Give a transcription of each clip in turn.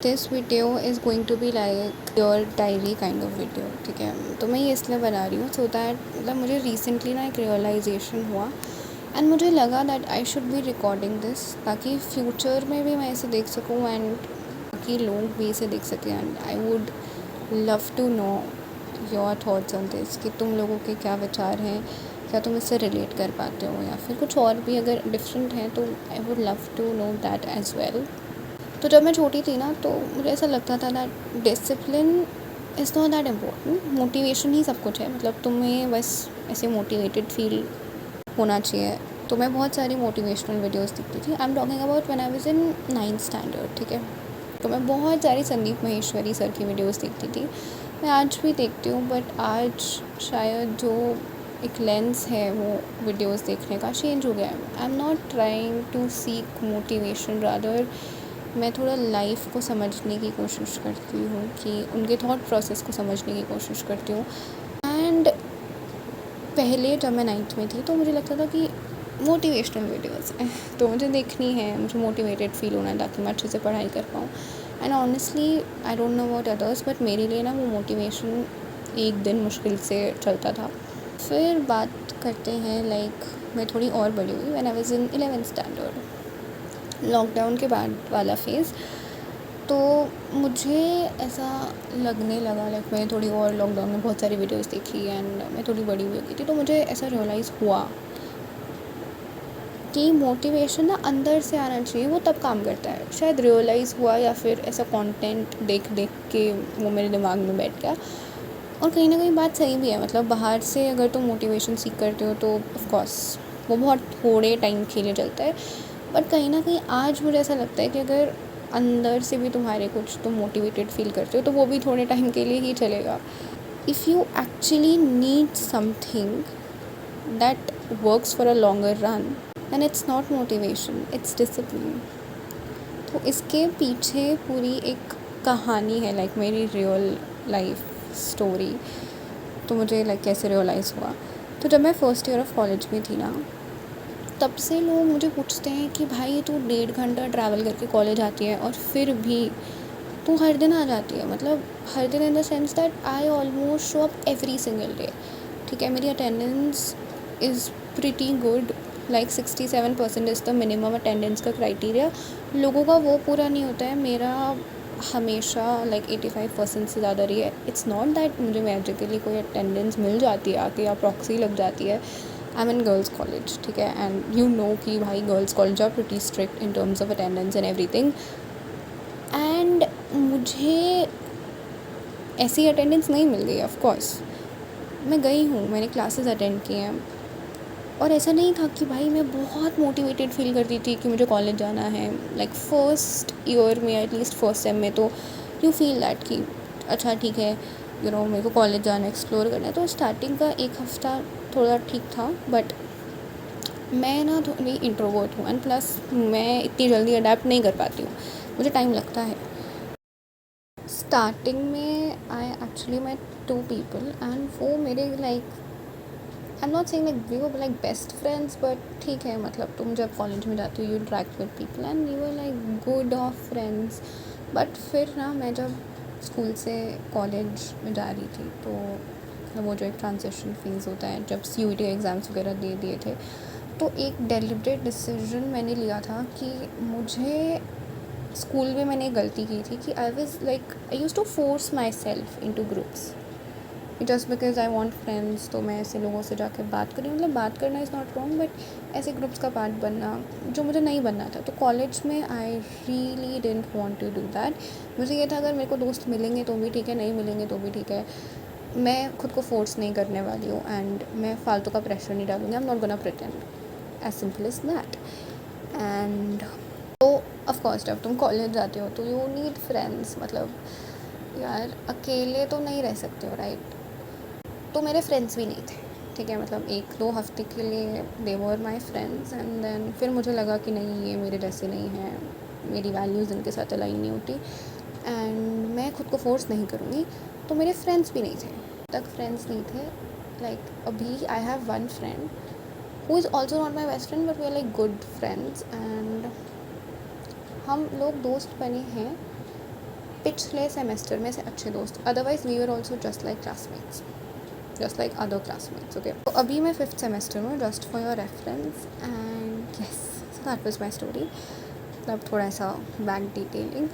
This video is going to be like your diary kind of video, ठीक है। तो मैं ये इसलिए बना रही हूँ सो दैट मतलब मुझे रिसेंटली ना एक रियलाइजेशन हुआ एंड मुझे लगा that I should be recording this, ताकि फ्यूचर में भी मैं इसे देख सकूँ एंड बाकी लोग भी इसे देख सकें। And I would love to know your thoughts on this, कि तुम लोगों के क्या विचार हैं, क्या तुम इससे रिलेट कर पाते हो या फिर कुछ और भी अगर डिफरेंट है तो I would love to know that as well. तो जब मैं छोटी थी ना तो मुझे ऐसा लगता था that discipline is not that important, motivation ही सब कुछ है। मतलब तुम्हें बस ऐसे मोटिवेटेड फील होना चाहिए। तो मैं बहुत सारी मोटिवेशनल वीडियोस देखती थी। I am talking about when I was in 9th standard, ठीक है। तो मैं बहुत सारी संदीप माहेश्वरी सर की वीडियोस देखती थी। मैं आज भी देखती हूँ, बट आज शायद जो एक लेंस है वो वीडियोस देखने का चेंज हो गया है। I am not trying to seek motivation, rather मैं थोड़ा लाइफ को समझने की कोशिश करती हूँ, कि उनके थॉट प्रोसेस को समझने की कोशिश करती हूँ। एंड पहले जब मैं 9th में थी तो मुझे लगता था कि मोटिवेशनल वीडियोस हैं तो मुझे देखनी है, मुझे मोटिवेटेड फील होना है ताकि मैं अच्छे से पढ़ाई कर पाऊँ। And honestly I don't know about others, but मेरे लिए ना वो मोटिवेशन एक दिन मुश्किल से चलता था। फिर बात करते हैं लाइक मैं थोड़ी और बड़ी हुई, when I was in 11th standard, lockdown के बाद वाला फेज़। तो मुझे ऐसा लगने लगा लाइक मैं थोड़ी और लॉकडाउन में बहुत सारी वीडियोस देखी एंड मैं थोड़ी बड़ी हुई गई थी, तो मुझे ऐसा रियलाइज़ हुआ कि मोटिवेशन ना अंदर से आना चाहिए, वो तब काम करता है। शायद रियलाइज़ हुआ या फिर ऐसा कंटेंट देख देख के वो मेरे दिमाग में बैठ गया। और कहीं ना कहीं बात सही भी है। मतलब बाहर से अगर तुम मोटिवेशन सीख करते हो तो ऑफ कोर्स वो बहुत थोड़े टाइम के लिए चलता है, बट कहीं ना कहीं आज मुझे ऐसा लगता है कि अगर अंदर से भी तुम्हारे कुछ तुम मोटिवेटेड फील करते हो तो वो भी थोड़े टाइम के लिए ही चलेगा। If you actually need something that works for a longer run, and it's not motivation, it's discipline. तो इसके पीछे पूरी एक कहानी है, लाइक मेरी रियल लाइफ स्टोरी। तो मुझे लाइक कैसे रियलाइज़ हुआ, तो जब मैं फर्स्ट ईयर ऑफ कॉलेज में थी ना, तब से लोग मुझे पूछते हैं कि भाई तू 1.5 घंटा ट्रैवल करके कॉलेज आती है और फिर भी तू हर दिन आ जाती है। मतलब हर दिन in the sense that I almost show up every single day, ठीक है। मेरी attendance is pretty good, like 67% is the minimum attendance का क्राइटेरिया। लोगों का वो पूरा नहीं होता है, मेरा हमेशा लाइक 85% से ज़्यादा रही है। इट्स नॉट दैट मुझे मैजिकली कोई अटेंडेंस मिल जाती है आके या प्रॉक्सी लग जाती है। I am in girls college, ठीक है, एंड यू नो कि भाई girls college are pretty strict in terms of attendance and everything. And मुझे ऐसी अटेंडेंस नहीं मिल गई। ऑफ कोर्स मैं गई हूँ, मैंने क्लासेस अटेंड किए हैं, और ऐसा नहीं था कि भाई मैं बहुत मोटिवेटेड फील करती थी कि मुझे कॉलेज जाना है। लाइक फर्स्ट ईयर में, एटलीस्ट फर्स्ट सेम में तो यू फील दैट कि अच्छा ठीक है, यू नो मेरे को कॉलेज जाना, एक्सप्लोर करना है। तो स्टार्टिंग का एक हफ़्ता थोड़ा ठीक था, बट मैं ना थोड़ी इंट्रोवर्ट हूँ एंड प्लस मैं इतनी जल्दी अडेप्ट नहीं कर पाती हूँ, मुझे टाइम लगता है। स्टार्टिंग में I actually met 2 people and वो मेरे like I am not saying like we were like best friends, but ठीक है, मतलब तुम जब कॉलेज में जाती हो you interact with people and we were like good of friends. But फिर ना मैं जब स्कूल से कॉलेज में जा रही थी तो वो जो एक ट्रांजिशन फेज़ होता है, जब CUET एग्ज़ाम्स वगैरह दे दिए थे, तो एक डेलिब्रेट डिसीजन मैंने लिया था कि मुझे स्कूल में मैंने एक गलती की थी कि I was like I use to force myself into groups just because I want friends. तो मैं ऐसे लोगों से जाकर बात करी, मतलब बात करना इज़ नॉट रॉन्ग, बट ऐसे ग्रुप्स का पार्ट बनना जो मुझे नहीं बनना था। तो कॉलेज में I really didn't want to do that. मुझे ये था अगर मेरे को दोस्त मिलेंगे तो भी ठीक है, नहीं मिलेंगे तो भी ठीक है, मैं खुद को फोर्स नहीं करने वाली हूँ एंड मैं फालतू का प्रेशर नहीं डालूँगी। I am not gonna pretend, as simple as that. And तो ऑफ कोर्स जब तुम कॉलेज जाते हो तो यू नीड फ्रेंड्स। मतलब यार अकेले तो नहीं रह सकते हो, राइट। तो मेरे फ्रेंड्स भी नहीं थे, ठीक है। मतलब 1-2 हफ्ते के लिए दे वर माई फ्रेंड्स एंड देन फिर मुझे लगा कि नहीं, ये मेरे जैसे नहीं हैं, मेरी वैल्यूज़ इनके साथ अलाइन नहीं होती एंड मैं खुद को फोर्स नहीं करूँगी। तो मेरे फ्रेंड्स भी नहीं थे, तक फ्रेंड्स नहीं थे। लाइक अभी I have one friend who is also not my best friend, but we are like good friends and हम लोग दोस्त बने हैं पिछले सेमेस्टर में से अच्छे दोस्त, otherwise we were also just like classmates, just like other classmates, okay. तो अभी मैं 5th सेमेस्टर में, just for your reference, and yes, so that was my story. मतलब थोड़ा सा बैक डिटेलिंग।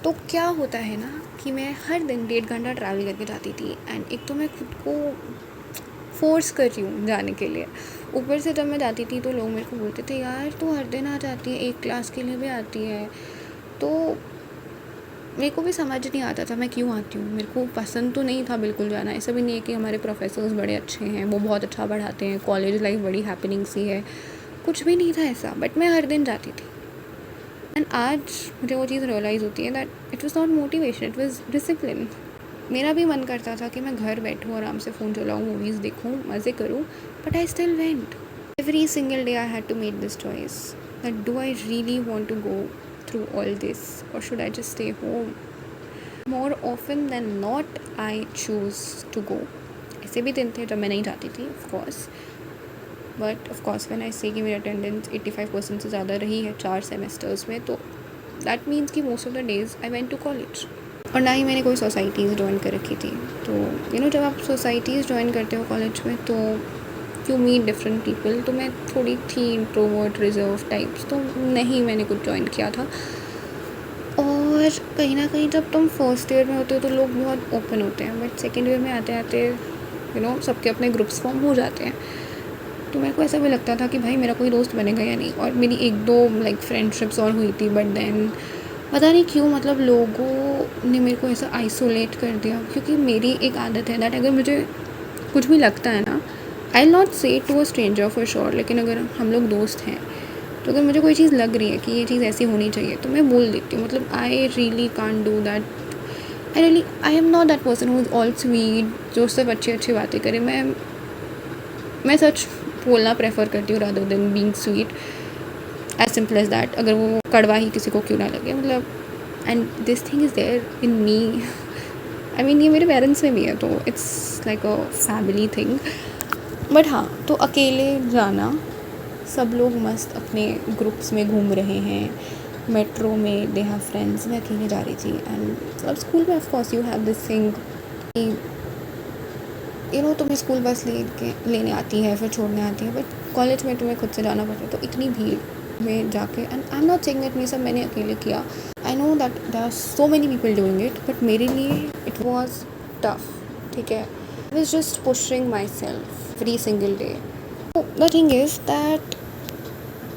तो क्या होता है ना कि मैं हर दिन 1.5 घंटा ट्रैवल करके जाती थी, एंड एक तो मैं खुद को फोर्स कर रही हूँ जाने के लिए, ऊपर से जब मैं जाती थी तो लोग मेरे को बोलते थे यार तू हर दिन आ जाती है, एक क्लास के लिए भी आती है। तो मेरे को भी समझ नहीं आता था मैं क्यों आती हूँ, मेरे को पसंद तो नहीं था बिल्कुल जाना। ऐसा भी नहीं है कि हमारे प्रोफेसर्स बड़े अच्छे हैं, वो बहुत अच्छा पढ़ाते हैं, कॉलेज लाइफ बड़ी हैपनिंग सी है, कुछ भी नहीं था ऐसा, बट मैं हर दिन जाती थी। एंड आज मुझे वो चीज़ रियलाइज़ होती है that it was not motivation, it was discipline. मेरा भी मन करता था कि मैं घर बैठूँ, आराम से फ़ोन चलाऊँ, मूवीज़ देखूँ, मज़े करूँ, but I still went. Every single day I had to make this choice that do I really want to go through all this और should I just stay home. More often than not I choose to go. ऐसे भी दिन थे जब मैं नहीं जाती थी, of course, but of course when I say कि मेरी अटेंडेंस 85% से ज़्यादा रही है 4 सेमेस्टर्स में, तो दैट मीन्स कि most of the days I went to college. और ना ही मैंने कोई सोसाइटीज़ ज्वाइन कर रखी थी। तो जब आप सोसाइटीज़ ज्वाइन करते हो कॉलेज में तो यू मीट डिफरेंट पीपल। तो मैं थोड़ी थी इंट्रोवर्ट, रिजर्व टाइप्स, तो नहीं मैंने कुछ ज्वाइन किया था। और कहीं ना कहीं जब तुम फर्स्ट ईयर में होते हो तो लोग बहुत ओपन होते हैं, बट सेकेंड ईयर में आते आते सबके अपने ग्रुप्स फॉर्म हो जाते हैं। तो मेरे को ऐसा भी लगता था कि भाई मेरा कोई दोस्त बनेगा या नहीं। और मेरी 1-2 लाइक फ्रेंडशिप्स और हुई थी, बट देन पता नहीं क्यों लोगों ने मेरे को ऐसा आइसोलेट कर दिया। क्योंकि मेरी एक आदत है दैट अगर मुझे कुछ भी लगता है ना, I will not say to a stranger for sure, लेकिन अगर हम लोग दोस्त हैं तो अगर मुझे कोई चीज़ लग रही है कि ये चीज़ ऐसी होनी चाहिए तो मैं बोल देती हूँ। मतलब I really can't do that. I am not that person who is all sweet, जो सिर्फ अच्छी बातें करे। मैं सच बोलना प्रेफर करती हूँ rather than being sweet, as simple as that. अगर वो कड़वा ही किसी को क्यों ना लगे, मतलब and this thing is there in me. I mean ये मेरे पेरेंट्स में भी है, तो it's like a family thing. But हाँ, तो अकेले जाना, सब लोग मस्त अपने ग्रुप्स में घूम रहे हैं, मेट्रो में दे हैव फ्रेंड्स, मैं अकेले जा रही थी। एंड अब स्कूल में of course you have this thing कि तुम्हें स्कूल बस लेने आती है, फिर छोड़ने आती है, बट कॉलेज में तुम्हें खुद से जाना पड़ता है। तो इतनी भीड़ में जाके, and I am not saying that ये सब मैंने अकेले किया, I know that there are so many people doing it, but मेरे लिए इट वॉज टफ, ठीक है। I was just pushing myself every single day. The thing is that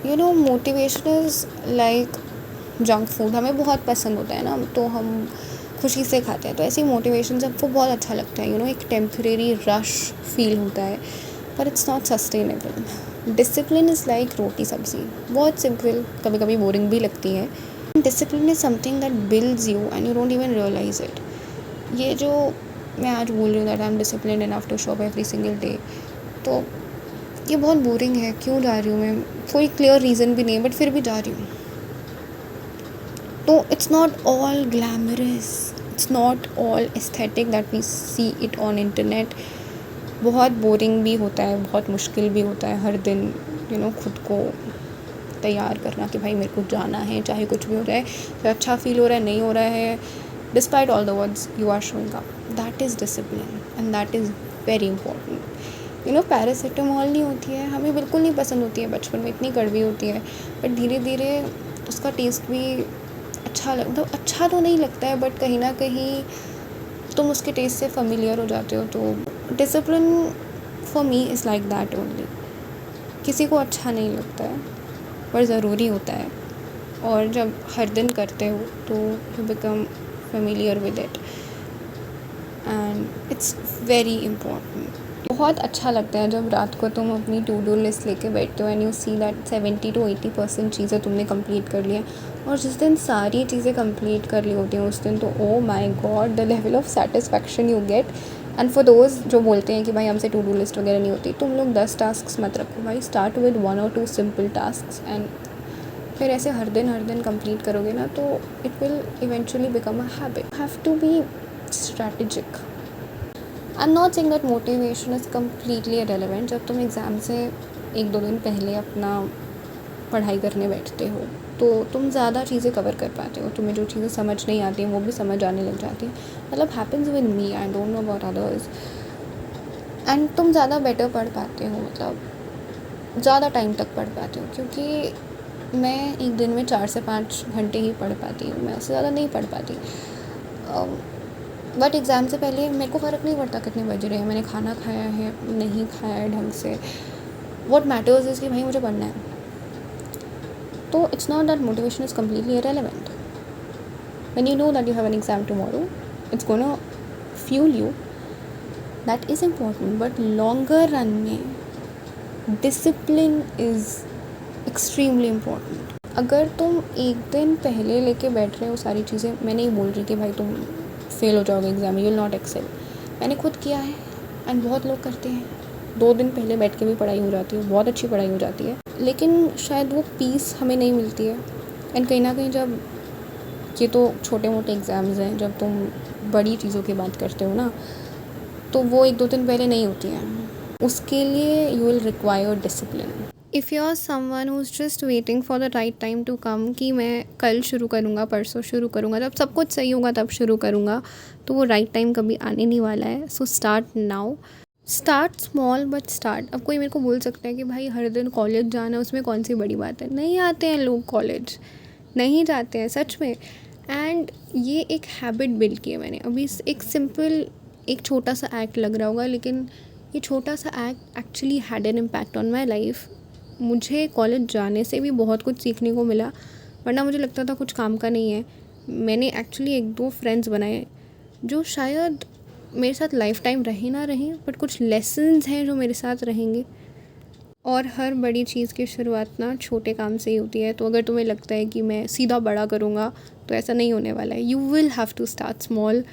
motivation is like junk food. हमें बहुत पसंद होता है ना, तो हम खुशी से खाते हैं। तो ऐसी मोटिवेशन सबको बहुत अच्छा लगता है, एक टेम्परेरी रश फील होता है, पर it's not sustainable. Discipline is like roti sabzi, बहुत सिंपल, कभी कभी बोरिंग भी लगती है। Discipline is something that builds you and you don't even realize it. ये जो मैं आज बोल रही हूँ that I am discipline enough to show up every single day, तो ये बहुत बोरिंग है। क्यों जा रही हूँ मैं, कोई क्लियर रीज़न भी नहीं है, बट फिर भी जा रही हूँ। तो it's not all glamorous, it's not all aesthetic that we see it on internet. बहुत बोरिंग भी होता है, बहुत मुश्किल भी होता है हर दिन खुद को तैयार करना कि भाई मेरे को जाना है, चाहे कुछ भी हो रहा है, चाहे अच्छा फील हो रहा है, नहीं हो रहा है, despite all the words you are showing up. That is discipline and that is very important. Paracetamol नहीं होती है, हमें बिल्कुल नहीं पसंद होती है, बचपन में इतनी कड़वी होती है, बट धीरे धीरे उसका टेस्ट भी मतलब अच्छा तो नहीं लगता है, बट कहीं ना कहीं तुम उसके टेस्ट से फेमिलियर हो जाते हो। तो discipline for me is like that only. किसी को अच्छा नहीं लगता है, पर ज़रूरी होता है, और जब हर दिन करते हो तो you become familiar with it, and it's very important. बहुत अच्छा लगता है जब रात को तुम अपनी टू डू लिस्ट लेके बैठते हो and you see that 70 to 80% चीज़ें तुमने कंप्लीट कर ली हैं। और जिस दिन सारी चीज़ें कंप्लीट कर ली होती हैं उस दिन तो oh my God, the level of satisfaction you get. And for those जो बोलते हैं कि भाई हमसे टू डू लिस्ट वगैरह नहीं होती, तुम लोग 10 टास्क मत रखो भाई, start with 1 or 2 simple task, and फिर ऐसे हर दिन कंप्लीट करोगे ना, तो it will eventually become a habit. Have to be strategic. I am not saying that motivation is completely irrelevant. जब तुम एग्ज़ाम से 1-2 दिन पहले अपना पढ़ाई करने बैठते हो तो तुम ज़्यादा चीज़ें कवर कर पाते हो, तुम्हें जो चीज़ें समझ नहीं आती हैं वो भी समझ आने लग जाती हैं. मतलब happens with me, I don't know about others. And तुम ज़्यादा बेटर पढ़ पाते हो, मतलब ज़्यादा टाइम तक पढ़ पाते हो, क्योंकि मैं एक दिन में 4 से 5 घंटे ही पढ़ पाती हूँ, मैं उससे ज़्यादा नहीं पढ़ पाती. बट एग्ज़ाम से पहले मेरे को फ़र्क नहीं पड़ता कितने बज रहे हैं, मैंने खाना खाया है नहीं खाया है ढंग से. व्हाट मैटर्स इज़ कि भाई मुझे पढ़ना है. तो it's not that motivation is completely irrelevant. When you know that you have an exam tomorrow, it's gonna fuel you. That is important, but longer run में डिसिप्लिन इज़ एक्सट्रीमली इम्पॉर्टेंट. अगर तुम एक दिन पहले लेके बैठ रहे हो सारी चीज़ें, मैं नहीं बोल रही कि भाई तुम फेल हो जाओगे एग्ज़ाम में, यू विल नॉट एक्सेल. मैंने खुद किया है एंड बहुत लोग करते हैं. 2 दिन पहले बैठ के भी पढ़ाई हो जाती है, बहुत अच्छी पढ़ाई हो जाती है, लेकिन शायद वो पीस हमें नहीं मिलती है. एंड कहीं ना कहीं जब ये तो छोटे मोटे एग्ज़ाम्स हैं, जब तुम बड़ी चीज़ों की बात करते हो ना, तो वो 1-2 दिन पहले नहीं होती हैं. उसके लिए you will require discipline. If you are someone who is just waiting for the right time to come, कि मैं कल शुरू करूँगा, परसों शुरू करूँगा, जब सब कुछ सही होगा तब शुरू करूँगा, तो वो राइट टाइम कभी आने नहीं वाला है. So start now. Start small but start. अब कोई मेरे को बोल सकता है कि भाई हर दिन कॉलेज जाना, उसमें कौन सी बड़ी बात है. नहीं आते हैं लोग कॉलेज, नहीं जाते हैं सच में. एंड ये एक हैबिट बिल्ड की है मैंने. अभी एक सिंपल, एक छोटा सा एक्ट लग रहा होगा, लेकिन ये छोटा सा act actually had an impact on my life. मुझे कॉलेज जाने से भी बहुत कुछ सीखने को मिला, वरना मुझे लगता था कुछ काम का नहीं है. मैंने एक्चुअली 1-2 फ्रेंड्स बनाए जो शायद मेरे साथ लाइफ टाइम रहे ना रहें, बट कुछ लेसन्स हैं जो मेरे साथ रहेंगे. और हर बड़ी चीज़ की शुरुआत ना छोटे काम से ही होती है. तो अगर तुम्हें लगता है कि मैं सीधा बड़ा करूँगा, तो ऐसा नहीं होने वाला है. You will have to start small.